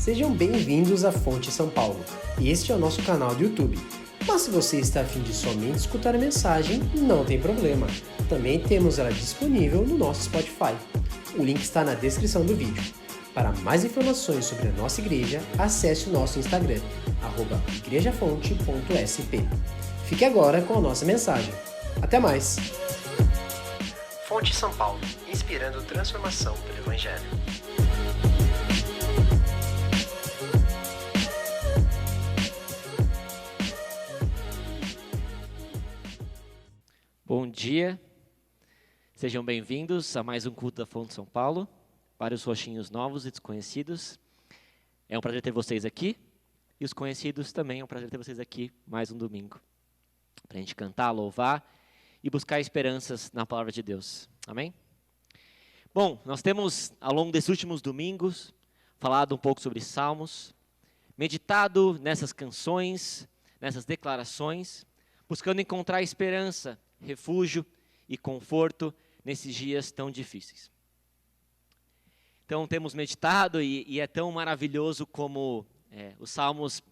Sejam bem-vindos à Fonte São Paulo. Este é o nosso canal do YouTube. Mas se você está a fim de somente escutar a mensagem, não tem problema. Também temos ela disponível no nosso Spotify. O link está na descrição do vídeo. Para mais informações sobre a nossa igreja, acesse o nosso Instagram, @igrejafonte.sp. Fique agora com a nossa mensagem. Até mais! Fonte São Paulo, inspirando transformação pelo Evangelho. Bom dia, sejam bem-vindos a mais um culto da Fonte São Paulo, para os roxinhos novos e desconhecidos. É um prazer ter vocês aqui, e os conhecidos também é um prazer ter vocês aqui mais um domingo, para a gente cantar, louvar e buscar esperanças na palavra de Deus, amém? Bom, nós temos ao longo desses últimos domingos, falado um pouco sobre salmos, meditado nessas canções, nessas declarações, buscando encontrar esperança, refúgio e conforto nesses dias tão difíceis. Então temos meditado e é tão maravilhoso como os salmos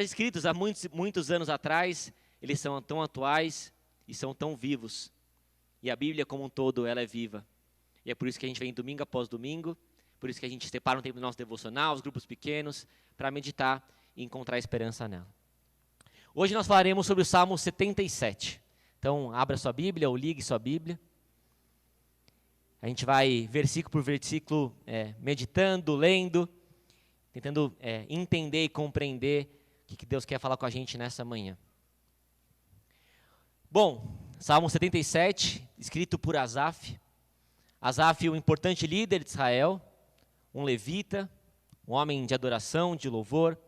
escritos há muitos anos atrás, eles são tão atuais e são tão vivos. E a Bíblia como um todo, ela é viva. E é por isso que a gente vem domingo após domingo, por isso que a gente separa um tempo do nosso devocional, os grupos pequenos, para meditar e encontrar esperança nela. Hoje nós falaremos sobre o Salmo 77. Então, abra sua Bíblia ou ligue sua Bíblia. A gente vai versículo por versículo meditando, lendo, tentando entender e compreender o que Deus quer falar com a gente nessa manhã. Bom, Salmo 77, escrito por Asaf. Asaf, um importante líder de Israel, um levita, um homem de adoração, de louvor,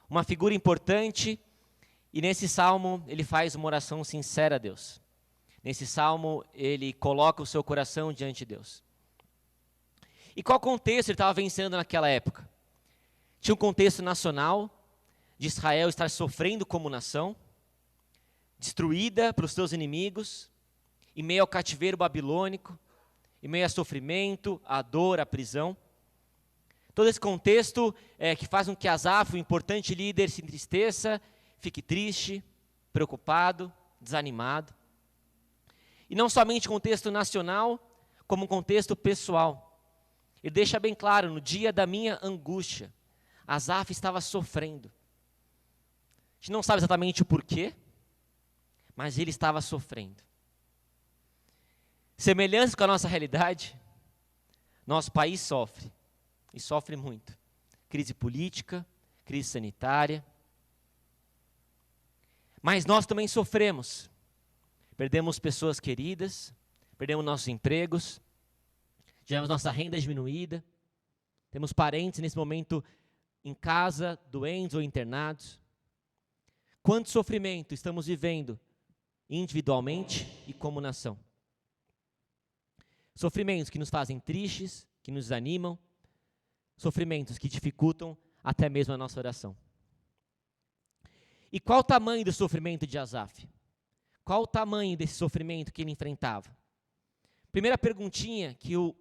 uma figura importante. E nesse salmo, ele faz uma oração sincera a Deus. Nesse salmo, ele coloca o seu coração diante de Deus. E qual contexto ele estava vencendo naquela época? Tinha um contexto nacional, de Israel estar sofrendo como nação, destruída pelos seus inimigos, em meio ao cativeiro babilônico, em meio a sofrimento, a dor, a prisão. Todo esse contexto que faz com que Asaf, um importante líder, se entristeça, fique triste, preocupado, desanimado. E não somente contexto nacional, como um contexto pessoal. Ele deixa bem claro, no dia da minha angústia, Asaf estava sofrendo. A gente não sabe exatamente o porquê, mas ele estava sofrendo. Semelhança com a nossa realidade, nosso país sofre, e sofre muito. Crise política, crise sanitária. Mas nós também sofremos, perdemos pessoas queridas, perdemos nossos empregos, tivemos nossa renda diminuída, temos parentes nesse momento em casa, doentes ou internados. Quanto sofrimento estamos vivendo individualmente e como nação? Sofrimentos que nos fazem tristes, que nos desanimam, sofrimentos que dificultam até mesmo a nossa oração. E qual o tamanho do sofrimento de Asaf? Qual o tamanho desse sofrimento que ele enfrentava? Primeira perguntinha que o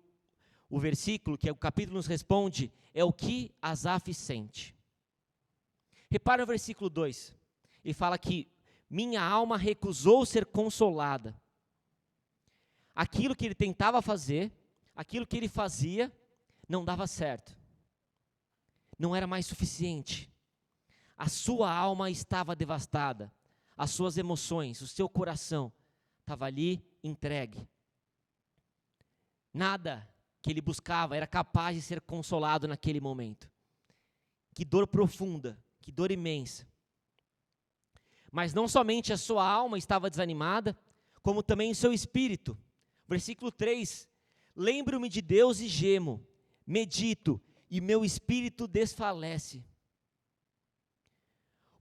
versículo, que o capítulo nos responde, é o que Asaf sente. Repara no versículo 2, ele fala que minha alma recusou ser consolada. Aquilo que ele tentava fazer, aquilo que ele fazia, não dava certo. Não era mais suficiente. A sua alma estava devastada, as suas emoções, o seu coração estava ali entregue. Nada que ele buscava era capaz de ser consolado naquele momento. Que dor profunda, que dor imensa. Mas não somente a sua alma estava desanimada, como também o seu espírito. Versículo 3, lembro-me de Deus e gemo, medito, e meu espírito desfalece.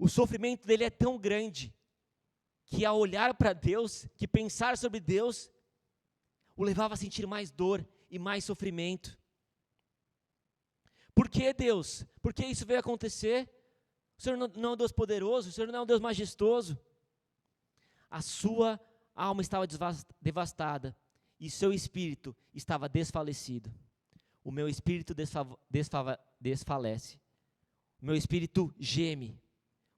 O sofrimento dele é tão grande, que ao olhar para Deus, que pensar sobre Deus, o levava a sentir mais dor e mais sofrimento. Por que Deus? Por que isso veio acontecer? O Senhor não é um Deus poderoso, o Senhor não é um Deus majestoso. A sua alma estava devastada e seu espírito estava desfalecido. O meu espírito desfalece. meu espírito geme,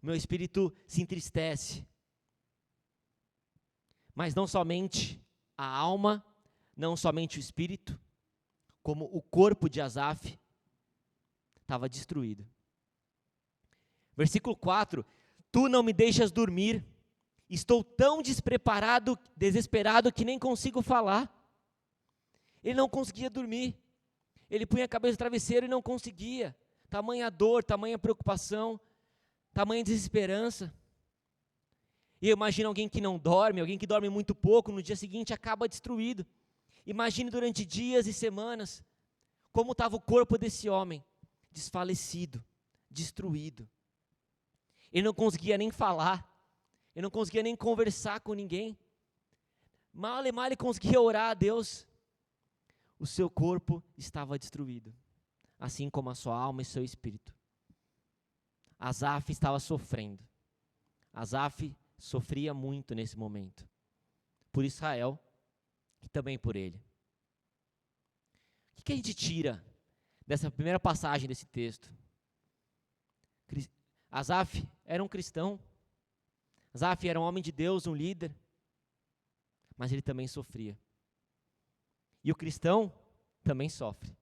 meu espírito se entristece. Mas não somente a alma, não somente o espírito, como o corpo de Asaf estava destruído. Versículo 4, tu não me deixas dormir, estou tão despreparado, desesperado que nem consigo falar. Ele não conseguia dormir, ele punha a cabeça no travesseiro e não conseguia. Tamanha dor, tamanha preocupação, tamanha desesperança. E eu imagino alguém que não dorme, alguém que dorme muito pouco, no dia seguinte acaba destruído. Imagine durante dias e semanas, como estava o corpo desse homem, desfalecido, destruído. Ele não conseguia nem falar, ele não conseguia nem conversar com ninguém. Mal e mal ele conseguia orar a Deus. O seu corpo estava destruído, assim como a sua alma e seu espírito. Asaf estava sofrendo. Asaf sofria muito nesse momento. Por Israel e também por ele. O que a gente tira dessa primeira passagem desse texto? Asaf era um cristão. Asaf era um homem de Deus, um líder. Mas ele também sofria. E o cristão também sofre.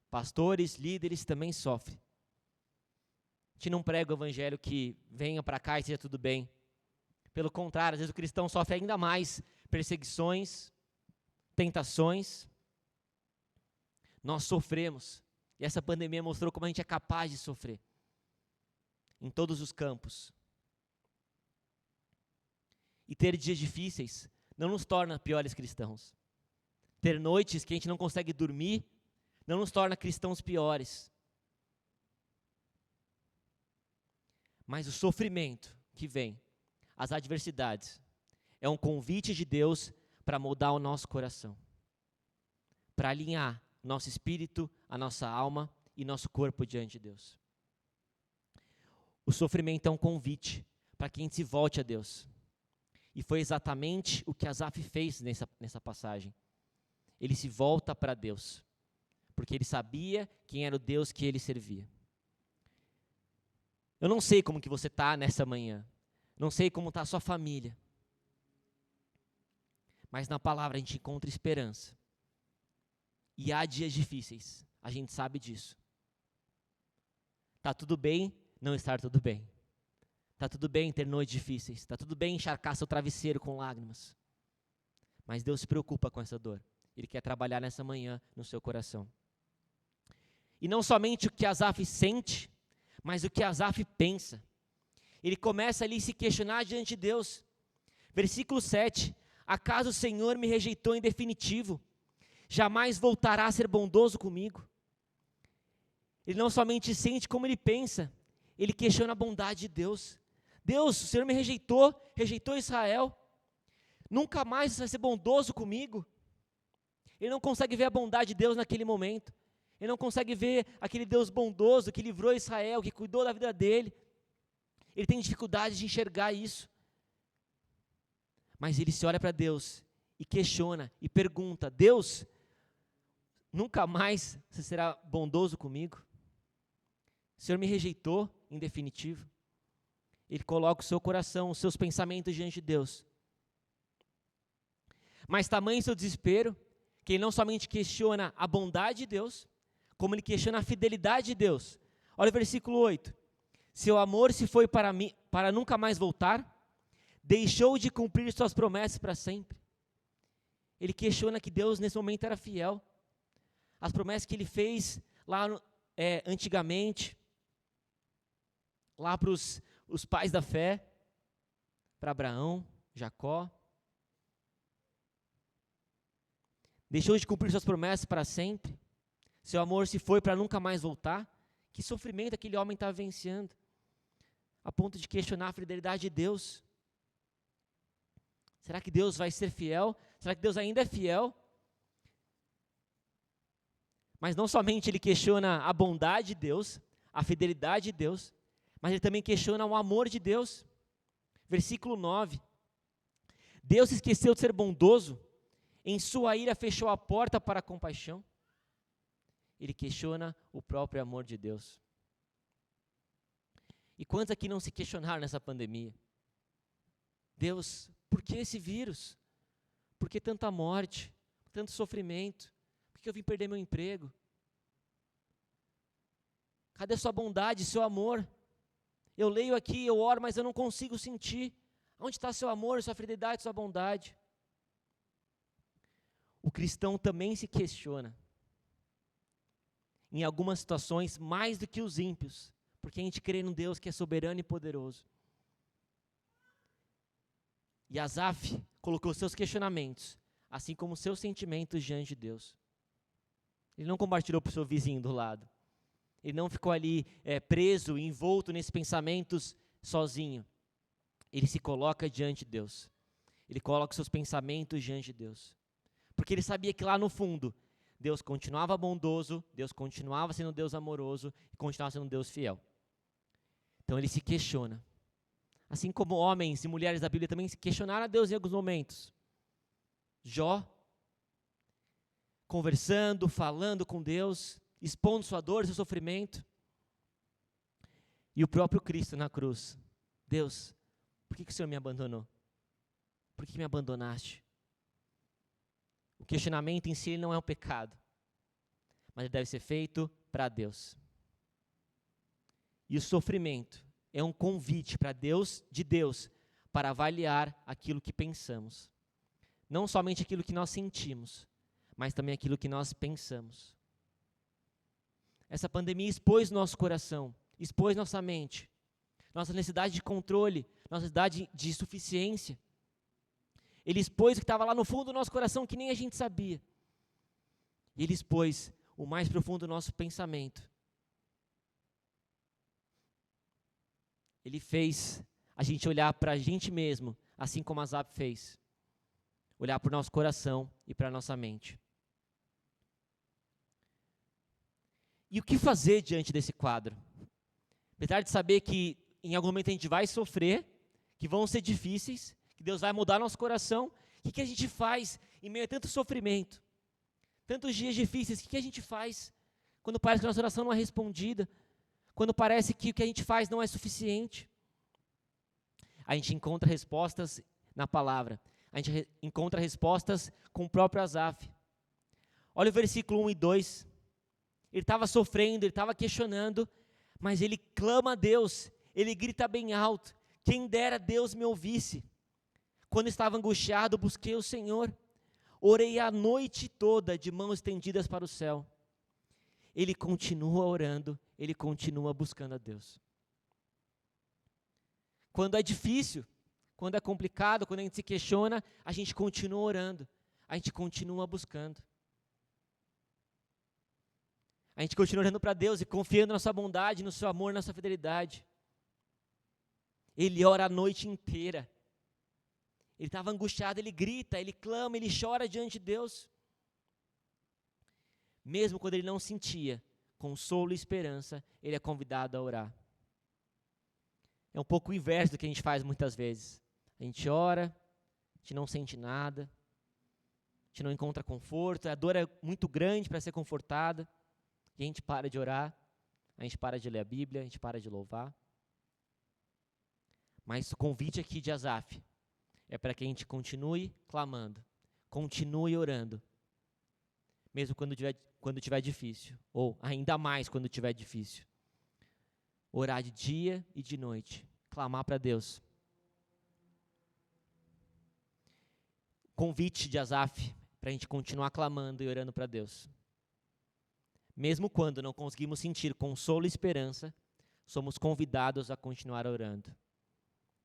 Pastores, líderes também sofrem. A gente não prega o evangelho que venha para cá e seja tudo bem. Pelo contrário, às vezes o cristão sofre ainda mais perseguições, tentações. Nós sofremos. E essa pandemia mostrou como a gente é capaz de sofrer. Em todos os campos. E ter dias difíceis não nos torna piores cristãos. Ter noites que a gente não consegue dormir não nos torna cristãos piores. Mas o sofrimento que vem, as adversidades, é um convite de Deus para moldar o nosso coração. Para alinhar nosso espírito, a nossa alma e nosso corpo diante de Deus. O sofrimento é um convite para que a gente se volte a Deus. E foi exatamente o que Asaf fez nessa passagem. Ele se volta para Deus, porque ele sabia quem era o Deus que ele servia. Eu não sei como que você está nessa manhã, não sei como está a sua família, mas na palavra a gente encontra esperança. E há dias difíceis, a gente sabe disso. Está tudo bem não estar tudo bem. Está tudo bem ter noites difíceis, está tudo bem encharcar seu travesseiro com lágrimas. Mas Deus se preocupa com essa dor. Ele quer trabalhar nessa manhã no seu coração. E não somente o que Asaf sente, mas o que Asaf pensa. Ele começa ali a se questionar diante de Deus. Versículo 7. Acaso o Senhor me rejeitou em definitivo? Jamais voltará a ser bondoso comigo? Ele não somente sente como ele pensa, ele questiona a bondade de Deus. Deus, o Senhor me rejeitou, rejeitou Israel. Nunca mais vai ser bondoso comigo. Ele não consegue ver a bondade de Deus naquele momento. Ele não consegue ver aquele Deus bondoso que livrou Israel, que cuidou da vida dele. Ele tem dificuldade de enxergar isso. Mas ele se olha para Deus e questiona e pergunta: Deus, nunca mais você será bondoso comigo? O Senhor me rejeitou em definitivo. Ele coloca o seu coração, os seus pensamentos diante de Deus. Mas tamanho seu desespero, que ele não somente questiona a bondade de Deus, como ele questiona a fidelidade de Deus. Olha o versículo 8. Seu amor se foi para mim, para nunca mais voltar, deixou de cumprir suas promessas para sempre. Ele questiona que Deus nesse momento era fiel. As promessas que ele fez lá antigamente, lá para os pais da fé, para Abraão, Jacó. Deixou de cumprir suas promessas para sempre. Seu amor se foi para nunca mais voltar. Que sofrimento aquele homem estava vivenciando, a ponto de questionar a fidelidade de Deus. Será que Deus vai ser fiel? Será que Deus ainda é fiel? Mas não somente ele questiona a bondade de Deus, a fidelidade de Deus, mas ele também questiona o amor de Deus. Versículo 9. Deus se esqueceu de ser bondoso, em sua ira fechou a porta para a compaixão. Ele questiona o próprio amor de Deus. E quantos aqui não se questionaram nessa pandemia? Deus, por que esse vírus? Por que tanta morte? Tanto sofrimento? Por que eu vim perder meu emprego? Cadê sua bondade, seu amor? Eu leio aqui, eu oro, mas eu não consigo sentir. Onde está seu amor, sua fidelidade, sua bondade? O cristão também se questiona. Em algumas situações, mais do que os ímpios, porque a gente crê num Deus que é soberano e poderoso. E Asaf colocou seus questionamentos, assim como seus sentimentos diante de Deus. Ele não compartilhou para o seu vizinho do lado. Ele não ficou ali preso, envolto nesses pensamentos sozinho. Ele se coloca diante de Deus. Ele coloca seus pensamentos diante de Deus. Porque ele sabia que lá no fundo, Deus continuava bondoso, Deus continuava sendo Deus amoroso e continuava sendo Deus fiel. Então ele se questiona. Assim como homens e mulheres da Bíblia também se questionaram a Deus em alguns momentos. Jó, conversando, falando com Deus, expondo sua dor, seu sofrimento. E o próprio Cristo na cruz. Deus, por que o Senhor me abandonou? Por que me abandonaste? O questionamento em si não é um pecado, mas ele deve ser feito para Deus. E o sofrimento é um convite para Deus, de Deus, para avaliar aquilo que pensamos. Não somente aquilo que nós sentimos, mas também aquilo que nós pensamos. Essa pandemia expôs nosso coração, expôs nossa mente, nossa necessidade de controle, nossa necessidade de suficiência. Ele expôs o que estava lá no fundo do nosso coração, que nem a gente sabia. Ele expôs o mais profundo do nosso pensamento. Ele fez a gente olhar para a gente mesmo, assim como Asaf fez. Olhar para o nosso coração e para a nossa mente. E o que fazer diante desse quadro? Apesar de saber que em algum momento a gente vai sofrer, que vão ser difíceis, que Deus vai mudar nosso coração, o que a gente faz em meio a tanto sofrimento? Tantos dias difíceis, o que a gente faz quando parece que a nossa oração não é respondida? Quando parece que o que a gente faz não é suficiente? A gente encontra respostas na palavra. A gente encontra respostas com o próprio Asaf. Olha o versículo 1 e 2. Ele estava sofrendo, ele estava questionando, mas ele clama a Deus, ele grita bem alto: quem dera Deus me ouvisse. Quando estava angustiado, busquei o Senhor, orei a noite toda de mãos estendidas para o céu. Ele continua orando, ele continua buscando a Deus. Quando é difícil, quando é complicado, quando a gente se questiona, a gente continua orando, a gente continua buscando. A gente continua orando para Deus e confiando na sua bondade, no seu amor, na sua fidelidade. Ele ora a noite inteira. Ele estava angustiado, ele grita, ele clama, ele chora diante de Deus. Mesmo quando ele não sentia consolo e esperança, ele é convidado a orar. É um pouco o inverso do que a gente faz muitas vezes. A gente ora, a gente não sente nada, a gente não encontra conforto, a dor é muito grande para ser confortada, e a gente para de orar, a gente para de ler a Bíblia, a gente para de louvar. Mas o convite aqui de Asaf é para que a gente continue clamando, continue orando, mesmo quando tiver difícil, ou ainda mais quando tiver difícil. Orar de dia e de noite, clamar para Deus. Convite de Asaf para a gente continuar clamando e orando para Deus. Mesmo quando não conseguimos sentir consolo e esperança, somos convidados a continuar orando.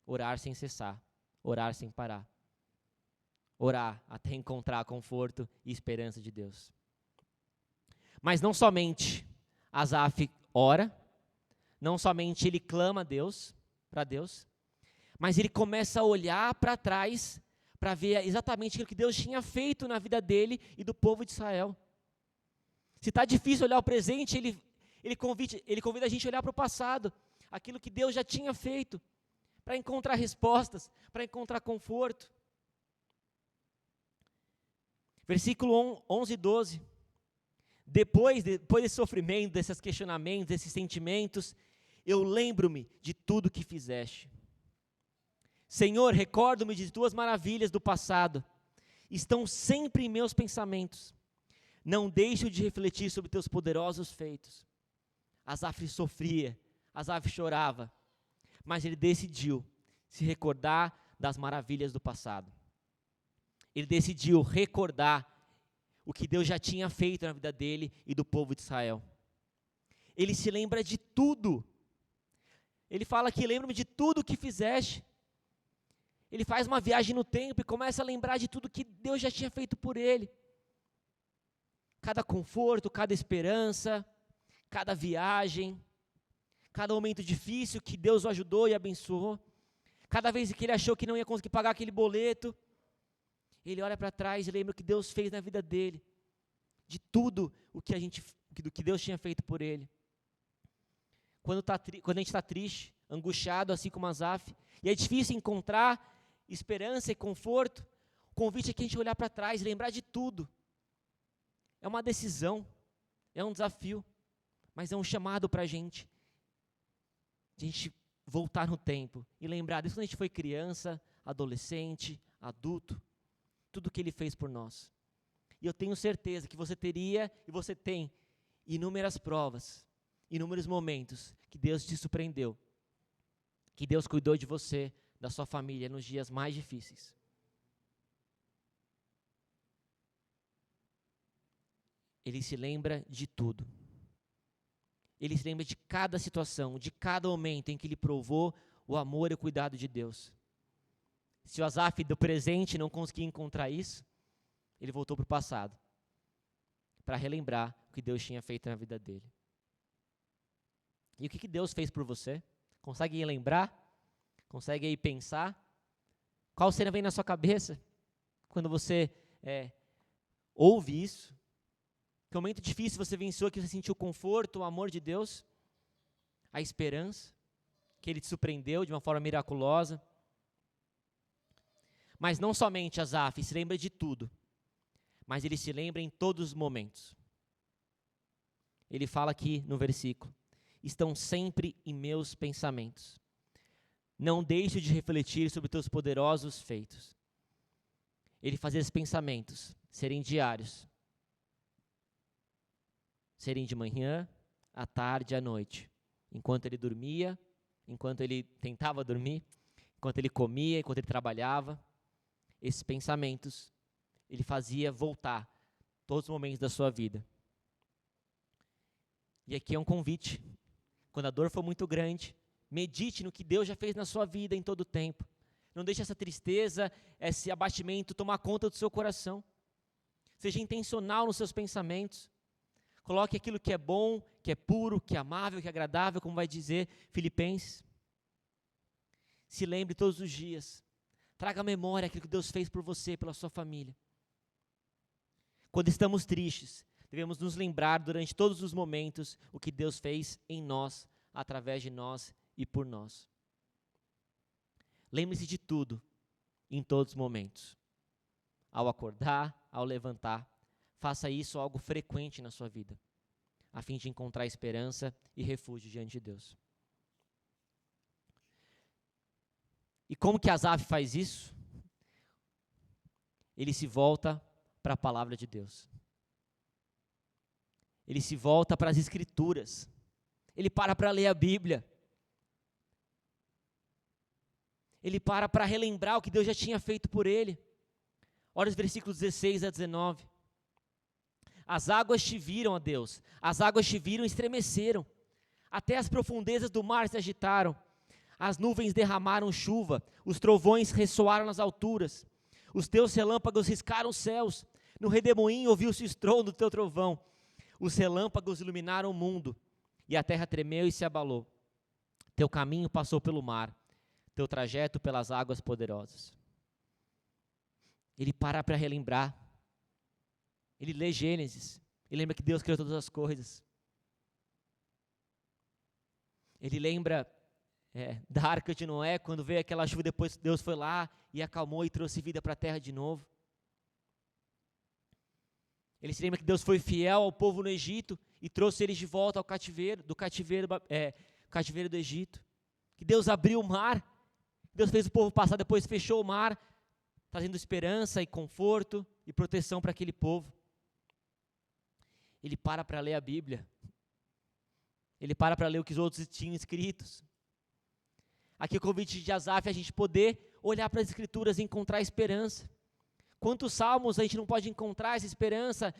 Orar sem cessar, orar sem parar. Orar até encontrar conforto e esperança de Deus. Mas não somente Asaf ora, não somente ele clama a Deus, para Deus, mas ele começa a olhar para trás para ver exatamente aquilo que Deus tinha feito na vida dele e do povo de Israel. Se está difícil olhar o presente, ele convida a gente a olhar para o passado, aquilo que Deus já tinha feito, para encontrar respostas, para encontrar conforto. Versículo 11 e 12. Depois desse sofrimento, desses questionamentos, desses sentimentos, eu lembro-me de tudo que fizeste. Senhor, recordo-me de tuas maravilhas do passado. Estão sempre em meus pensamentos. Não deixo de refletir sobre teus poderosos feitos. Asaf sofria, Asaf chorava, mas ele decidiu se recordar das maravilhas do passado. Ele decidiu recordar o que Deus já tinha feito na vida dele e do povo de Israel. Ele se lembra de tudo. Ele fala que lembra-me de tudo que fizeste. Ele faz uma viagem no tempo e começa a lembrar de tudo que Deus já tinha feito por ele. Cada conforto, cada esperança, cada viagem, cada momento difícil que Deus o ajudou e abençoou. Cada vez que ele achou que não ia conseguir pagar aquele boleto, ele olha para trás e lembra o que Deus fez na vida dele, de tudo o que Deus tinha feito por ele. Quando a gente está triste, angustiado, assim como Asaf, e é difícil encontrar esperança e conforto, o convite é que a gente olhar para trás e lembrar de tudo. É uma decisão, é um desafio, mas é um chamado para a gente, de a gente voltar no tempo e lembrar desde quando a gente foi criança, adolescente, adulto, tudo que ele fez por nós. E eu tenho certeza que você teria e você tem inúmeras provas, inúmeros momentos que Deus te surpreendeu, que Deus cuidou de você, da sua família nos dias mais difíceis. Ele se lembra de tudo. Ele se lembra de cada situação, de cada momento em que ele provou o amor e o cuidado de Deus. Se o Asaf do presente não conseguia encontrar isso, ele voltou para o passado, para relembrar o que Deus tinha feito na vida dele. E o que Deus fez por você? Consegue lembrar? Consegue aí pensar? Qual cena vem na sua cabeça quando você ouve isso? Que momento difícil você venceu, que você sentiu o conforto, o amor de Deus, a esperança, que Ele te surpreendeu de uma forma miraculosa. Mas não somente Asaf se lembra de tudo, mas ele se lembra em todos os momentos. Ele fala aqui no versículo: estão sempre em meus pensamentos. Não deixo de refletir sobre teus poderosos feitos. Ele fazia esses pensamentos serem diários, serem de manhã, à tarde, à noite, enquanto ele dormia, enquanto ele tentava dormir, enquanto ele comia, enquanto ele trabalhava. Esses pensamentos ele fazia voltar todos os momentos da sua vida. E aqui é um convite. Quando a dor for muito grande, medite no que Deus já fez na sua vida em todo o tempo. Não deixe essa tristeza, esse abatimento tomar conta do seu coração. Seja intencional nos seus pensamentos. Coloque aquilo que é bom, que é puro, que é amável, que é agradável, como vai dizer Filipenses. Se lembre todos os dias. Traga à memória aquilo que Deus fez por você, pela sua família. Quando estamos tristes, devemos nos lembrar durante todos os momentos o que Deus fez em nós, através de nós e por nós. Lembre-se de tudo, em todos os momentos. Ao acordar, ao levantar, faça isso algo frequente na sua vida, a fim de encontrar esperança e refúgio diante de Deus. E como que Asaf faz isso? Ele se volta para a palavra de Deus. Ele se volta para as Escrituras. Ele para ler a Bíblia. Ele para relembrar o que Deus já tinha feito por ele. Olha os versículos 16 a 19. As águas te viram, ó Deus. As águas te viram e estremeceram. Até as profundezas do mar se agitaram. As nuvens derramaram chuva, os trovões ressoaram nas alturas, os teus relâmpagos riscaram os céus, no redemoinho ouviu-se o estrondo do teu trovão, os relâmpagos iluminaram o mundo, e a terra tremeu e se abalou. Teu caminho passou pelo mar, teu trajeto pelas águas poderosas. Ele para relembrar, ele lê Gênesis, ele lembra que Deus criou todas as coisas. Ele lembra da Arca de Noé, quando veio aquela chuva, depois Deus foi lá e acalmou e trouxe vida para a terra de novo. Ele se lembra que Deus foi fiel ao povo no Egito e trouxe eles de volta ao cativeiro, cativeiro do Egito, que Deus abriu o mar, Deus fez o povo passar, depois fechou o mar, trazendo esperança e conforto e proteção para aquele povo. Ele para ler a Bíblia, ele para ler o que os outros tinham escritos. Aqui o convite de Asaf é a gente poder olhar para as Escrituras e encontrar esperança. Quantos salmos a gente não pode encontrar essa esperança,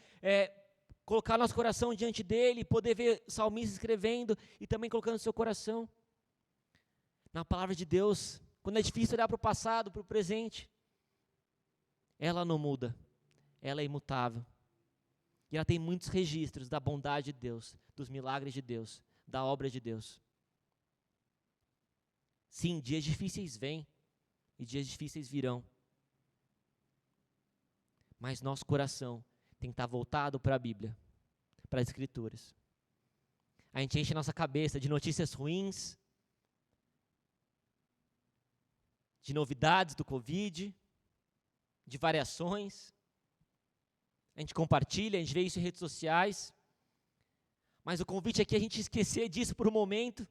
colocar nosso coração diante dele, poder ver salmistas escrevendo e também colocando no seu coração. Na palavra de Deus, quando é difícil olhar para o passado, para o presente, ela não muda, ela é imutável. E ela tem muitos registros da bondade de Deus, dos milagres de Deus, da obra de Deus. Sim, dias difíceis vêm e dias difíceis virão. Mas nosso coração tem que estar voltado para a Bíblia, para as Escrituras. A gente enche a nossa cabeça de notícias ruins, de novidades do Covid, de variações. A gente compartilha, a gente vê isso em redes sociais. Mas o convite aqui é a gente esquecer disso por um momento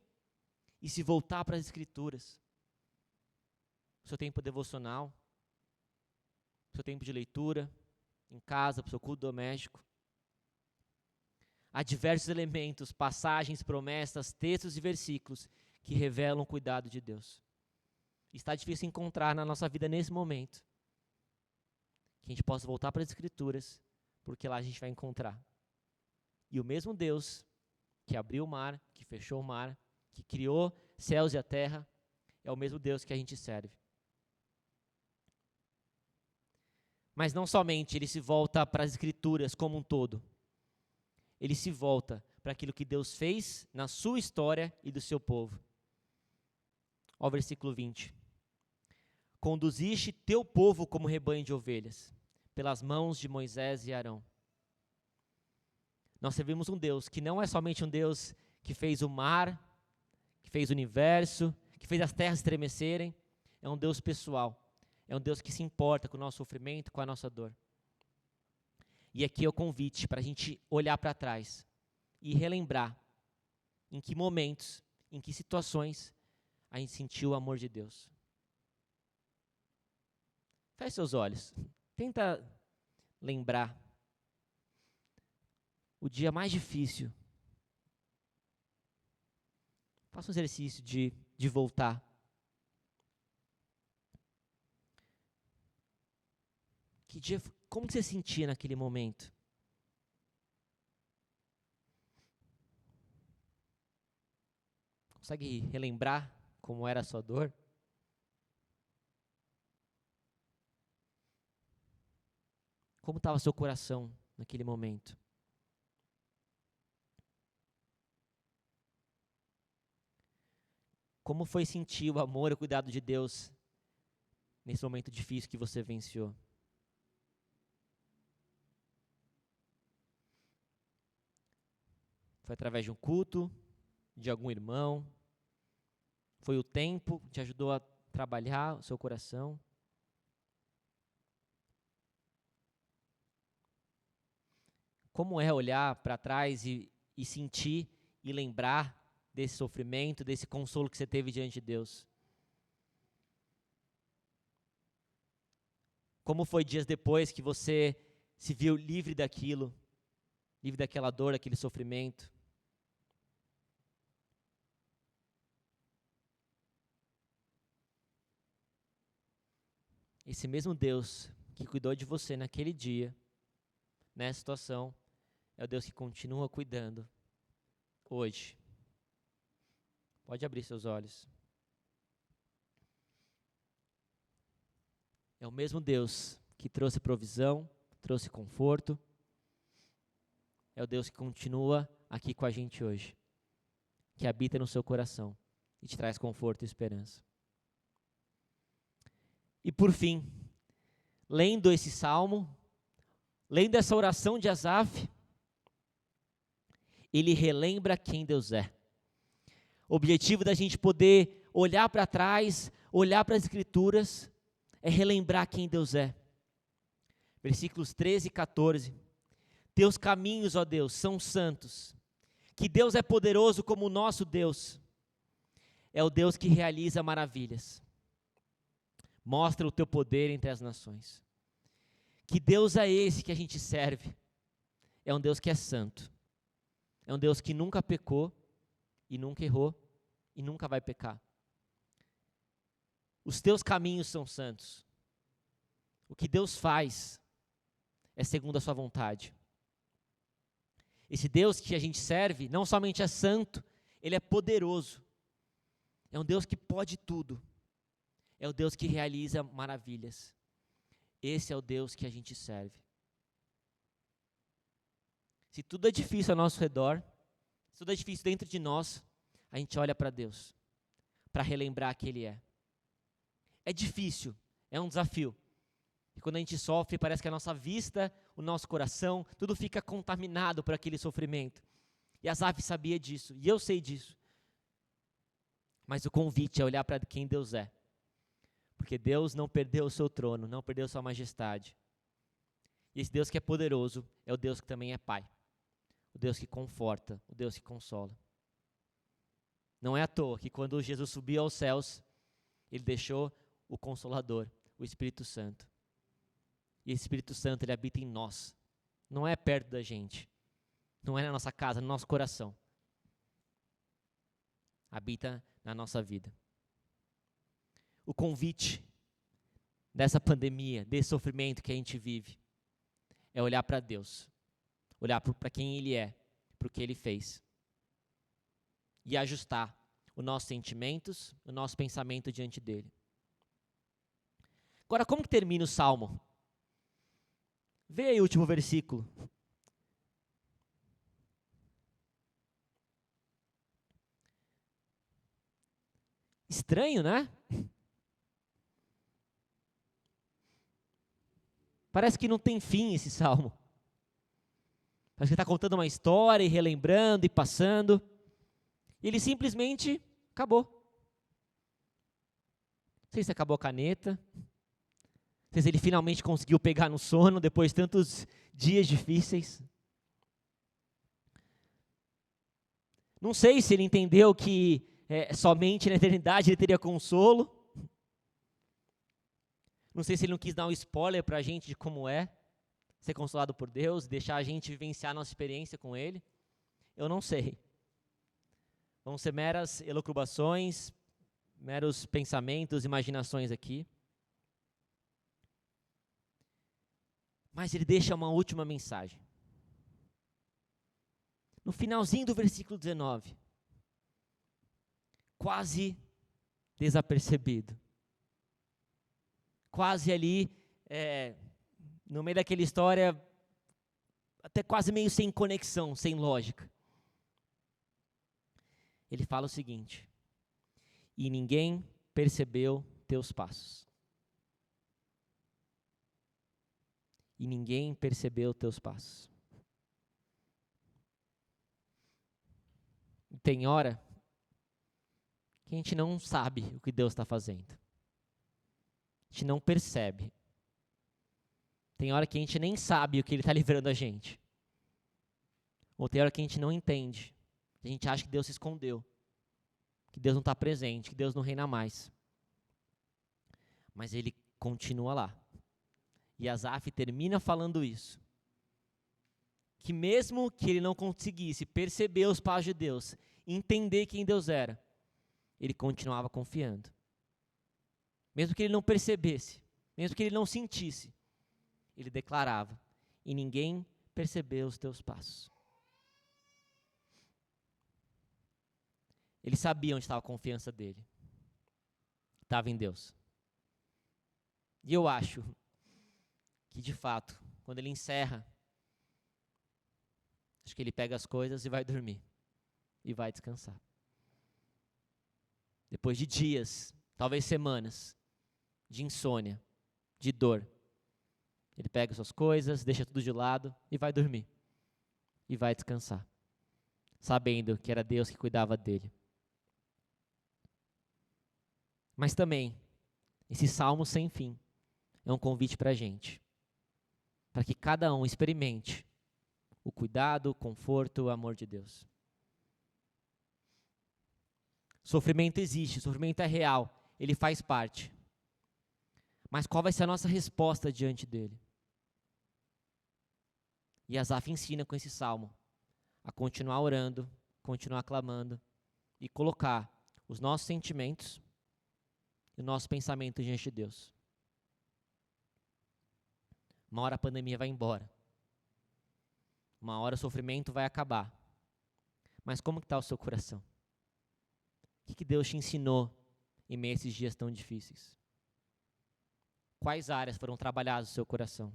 e se voltar para as Escrituras. O seu tempo devocional, o seu tempo de leitura, em casa, para o seu culto doméstico. Há diversos elementos, passagens, promessas, textos e versículos que revelam o cuidado de Deus. Está difícil encontrar na nossa vida nesse momento. Que a gente possa voltar para as Escrituras, porque lá a gente vai encontrar. E o mesmo Deus que abriu o mar, que fechou o mar, que criou céus e a terra, é o mesmo Deus que a gente serve. Mas não somente ele se volta para as Escrituras como um todo, ele se volta para aquilo que Deus fez na sua história e do seu povo. Ó, versículo 20. Conduziste teu povo como rebanho de ovelhas, pelas mãos de Moisés e Arão. Nós servimos um Deus que não é somente um Deus que fez o mar, que fez o universo, que fez as terras estremecerem. É um Deus pessoal. É um Deus que se importa com o nosso sofrimento, com a nossa dor. E aqui é o convite para a gente olhar para trás e relembrar em que momentos, em que situações a gente sentiu o amor de Deus. Feche seus olhos. Tenta lembrar o dia mais difícil. Faça um exercício de voltar. Que dia, como que você sentia naquele momento? Consegue relembrar como era a sua dor? Como estava seu coração naquele momento? Como foi sentir o amor e o cuidado de Deus nesse momento difícil que você venciou? Foi através de um culto, de algum irmão? Foi o tempo que te ajudou a trabalhar o seu coração? Como é olhar para trás e sentir e lembrar desse sofrimento, desse consolo que você teve diante de Deus? Como foi dias depois que você se viu livre daquilo, livre daquela dor, daquele sofrimento? Esse mesmo Deus que cuidou de você naquele dia, nessa situação, é o Deus que continua cuidando hoje. Pode abrir seus olhos. É o mesmo Deus que trouxe provisão, trouxe conforto. É o Deus que continua aqui com a gente hoje, que habita no seu coração e te traz conforto e esperança. E por fim, lendo esse salmo, lendo essa oração de Asaf, ele relembra quem Deus é. O objetivo da gente poder olhar para trás, olhar para as Escrituras, é relembrar quem Deus é. Versículos 13 e 14. Teus caminhos, ó Deus, são santos. Que Deus é poderoso como o nosso Deus. é o Deus que realiza maravilhas. Mostra o teu poder entre as nações. Que Deus é esse que a gente serve? É um Deus que é santo. É um Deus que nunca pecou e nunca errou e nunca vai pecar. Os teus caminhos são santos. O que Deus faz é segundo a sua vontade. Esse Deus que a gente serve não somente é santo, ele é poderoso. É um Deus que pode tudo. É o Deus que realiza maravilhas. Esse é o Deus que a gente serve. Se tudo é difícil ao nosso redor, se tudo é difícil dentro de nós, a gente olha para Deus, para relembrar que Ele é. É difícil, é um desafio. E quando a gente sofre, parece que a nossa vista, o nosso coração, tudo fica contaminado por aquele sofrimento. E Asaf sabia disso, e eu sei disso. Mas o convite é olhar para quem Deus é. Porque Deus não perdeu o seu trono, não perdeu sua majestade. E esse Deus que é poderoso é o Deus que também é Pai. O Deus que conforta, o Deus que consola. Não é à toa que quando Jesus subiu aos céus, Ele deixou o Consolador, o Espírito Santo. E esse Espírito Santo, Ele habita em nós. Não é perto da gente. Não é na nossa casa, no nosso coração. Habita na nossa vida. O convite dessa pandemia, desse sofrimento que a gente vive, é olhar para Deus, olhar para quem Ele é, para o que Ele fez, e ajustar os nossos sentimentos, o nosso pensamento diante dEle. Agora, como que termina o Salmo? Vê aí o último versículo. Estranho, né? Parece que não tem fim esse salmo. Parece que está contando uma história e relembrando e passando. E ele simplesmente acabou. Não sei se acabou a caneta. Não sei se ele finalmente conseguiu pegar no sono depois de tantos dias difíceis. Não sei se ele entendeu que somente na eternidade ele teria consolo. Não sei se ele não quis dar um spoiler para a gente de como é ser consolado por Deus, deixar a gente vivenciar a nossa experiência com Ele. Eu não sei. Vão ser meras elucubrações, meros pensamentos, imaginações aqui. Mas ele deixa uma última mensagem. No finalzinho do versículo 19, quase desapercebido. Quase ali, no meio daquela história, até quase meio sem conexão, sem lógica. Ele fala o seguinte: e ninguém percebeu teus passos. E ninguém percebeu teus passos. Tem hora que a gente não sabe o que Deus está fazendo. A gente não percebe. Tem hora que a gente nem sabe o que Ele está livrando a gente. Ou tem hora que a gente não entende. A gente acha que Deus se escondeu. Que Deus não está presente, que Deus não reina mais. Mas Ele continua lá. E Asaf termina falando isso. Que mesmo que ele não conseguisse perceber os passos de Deus, entender quem Deus era, ele continuava confiando. Mesmo que ele não percebesse, mesmo que ele não sentisse, ele declarava: e ninguém percebeu os teus passos. Ele sabia onde estava a confiança dele. Estava em Deus. E eu acho que, de fato, quando ele encerra, acho que ele pega as coisas e vai dormir. E vai descansar. Depois de dias, talvez semanas, de insônia, de dor, ele pega suas coisas, deixa tudo de lado e vai dormir. E vai descansar. Sabendo que era Deus que cuidava dele. Mas também, esse salmo sem fim é um convite para a gente. Para que cada um experimente o cuidado, o conforto, o amor de Deus. Sofrimento existe, sofrimento é real, ele faz parte. Mas qual vai ser a nossa resposta diante dele? E Asaf ensina com esse salmo a continuar orando, continuar clamando e colocar os nossos sentimentos e o nosso pensamento diante de Deus. Uma hora a pandemia vai embora. Uma hora o sofrimento vai acabar. Mas como está o seu coração? O que Deus te ensinou em meio a esses dias tão difíceis? Quais áreas foram trabalhadas no seu coração?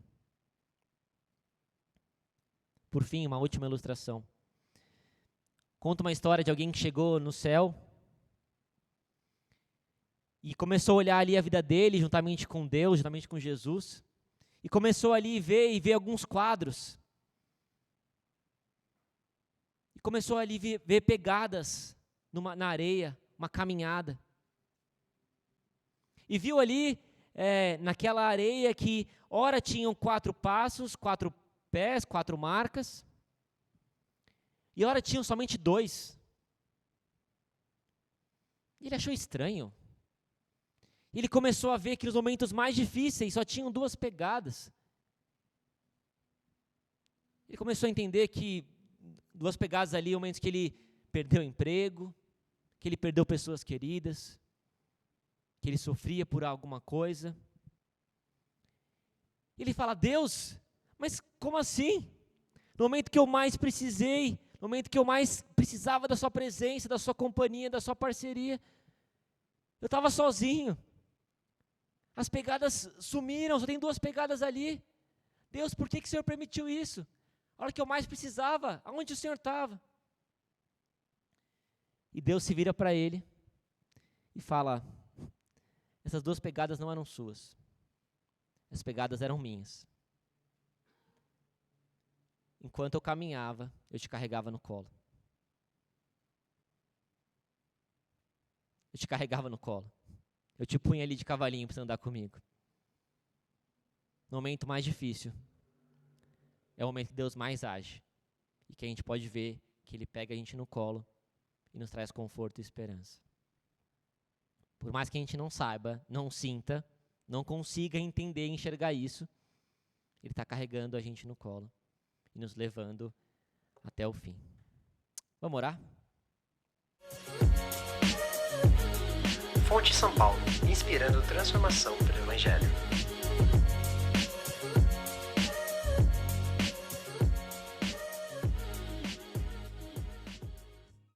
Por fim, uma última ilustração. Conta uma história de alguém que chegou no céu e começou a olhar ali a vida dele, juntamente com Deus, juntamente com Jesus, e começou ali a ver alguns quadros. E começou ali a ver pegadas na areia, uma caminhada. E viu ali, naquela areia, que ora tinham 4 passos, 4 pés, 4 marcas, e ora tinham somente 2. Ele achou estranho. Ele começou a ver que nos momentos mais difíceis só tinham 2 pegadas. Ele começou a entender que 2 pegadas ali, momentos que ele perdeu o emprego, que ele perdeu pessoas queridas, que ele sofria por alguma coisa. Ele fala: Deus, mas como assim? No momento que eu mais precisei, no momento que eu mais precisava da sua presença, da sua companhia, da sua parceria, eu estava sozinho. As pegadas sumiram, só tem 2 pegadas ali. Deus, por que o Senhor permitiu isso? A hora que eu mais precisava, aonde o Senhor estava? E Deus se vira para ele e fala: essas 2 pegadas não eram suas. As pegadas eram minhas. Enquanto eu caminhava, eu te carregava no colo. Eu te carregava no colo. Eu te punha ali de cavalinho para você andar comigo. No momento mais difícil, é o momento que Deus mais age. E que a gente pode ver que Ele pega a gente no colo e nos traz conforto e esperança. Por mais que a gente não saiba, não sinta, não consiga entender e enxergar isso, Ele está carregando a gente no colo e nos levando até o fim. Vamos orar? Fonte São Paulo, inspirando transformação pelo Evangelho.